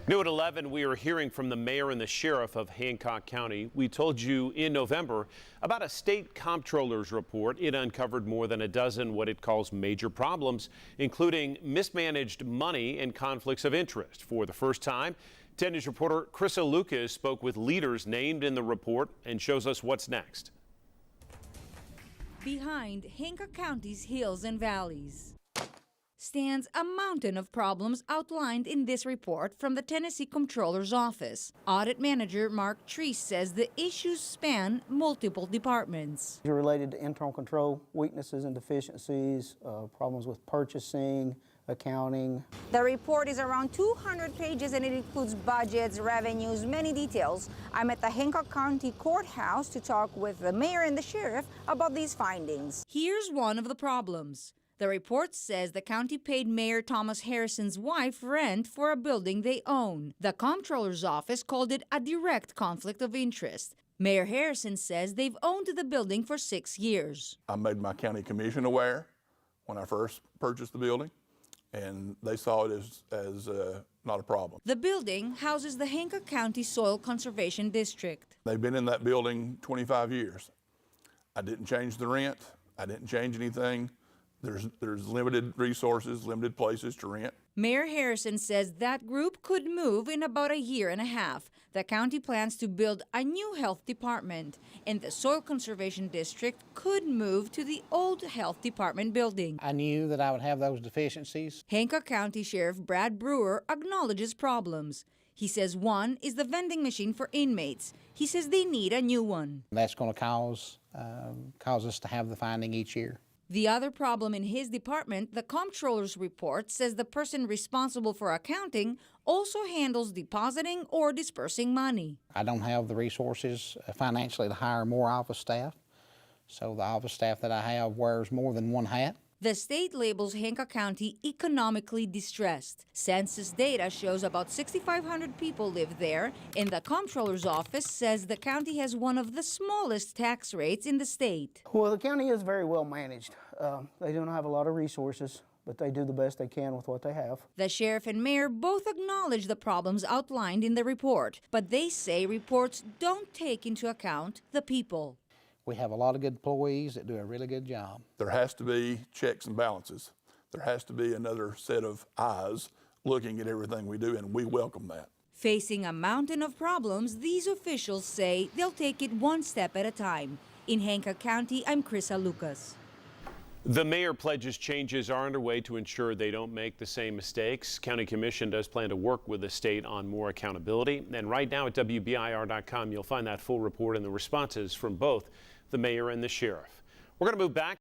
New at 11, we are hearing from the mayor and the sheriff of Hancock County. We told you in November about a state comptroller's report. It uncovered more than a dozen what it calls major problems, including mismanaged money and conflicts of interest. For the first time, 10 News reporter Krista Lucas spoke with leaders named in the report and shows us what's next. Behind Hancock County's hills and valleys stands a mountain of problems outlined in this report from the Tennessee Comptroller's office. Audit Manager Mark Treese says the issues span multiple departments. They're related to internal control weaknesses and deficiencies, problems with purchasing, accounting. The report is around 200 pages and it includes budgets, revenues, many details. I'm at the Hancock County Courthouse to talk with the mayor and the sheriff about these findings. Here's one of the problems. The report says the county paid Mayor Thomas Harrison's wife rent for a building they own. The comptroller's office called it a direct conflict of interest. Mayor Harrison says they've owned the building for 6 years. I made my county commission aware when I first purchased the building, and they saw it as not a problem. The building houses the Hancock County Soil Conservation District. They've been in that building 25 years. I didn't change the rent. I didn't change anything. There's limited resources, limited places to rent. Mayor Harrison says that group could move in about a year and a half. The county plans to build a new health department, and the Soil Conservation District could move to the old health department building. I knew that I would have those deficiencies. Hancock County Sheriff Brad Brewer acknowledges problems. He says one is the vending machine for inmates. He says they need a new one. That's going to cause us to have the finding each year. The other problem in his department, the comptroller's report says the person responsible for accounting also handles depositing or dispersing money. I don't have the resources financially to hire more office staff, so the office staff that I have wears more than one hat. The state labels Hancock County economically distressed. Census data shows about 6,500 people live there, and the comptroller's office says the county has one of the smallest tax rates in the state. Well, the county is very well managed. They don't have a lot of resources, but they do the best they can with what they have. The sheriff and mayor both acknowledge the problems outlined in the report, but they say reports don't take into account the people. We have a lot of good employees that do a really good job. There has to be checks and balances. There has to be another set of eyes looking at everything we do, and we welcome that. Facing a mountain of problems, these officials say they'll take it one step at a time. In Hancock County, I'm Krista Lucas. The mayor pledges changes are underway to ensure they don't make the same mistakes. County Commission does plan to work with the state on more accountability. And right now at WBIR.com, you'll find that full report and the responses from both the mayor and the sheriff. We're going to move back.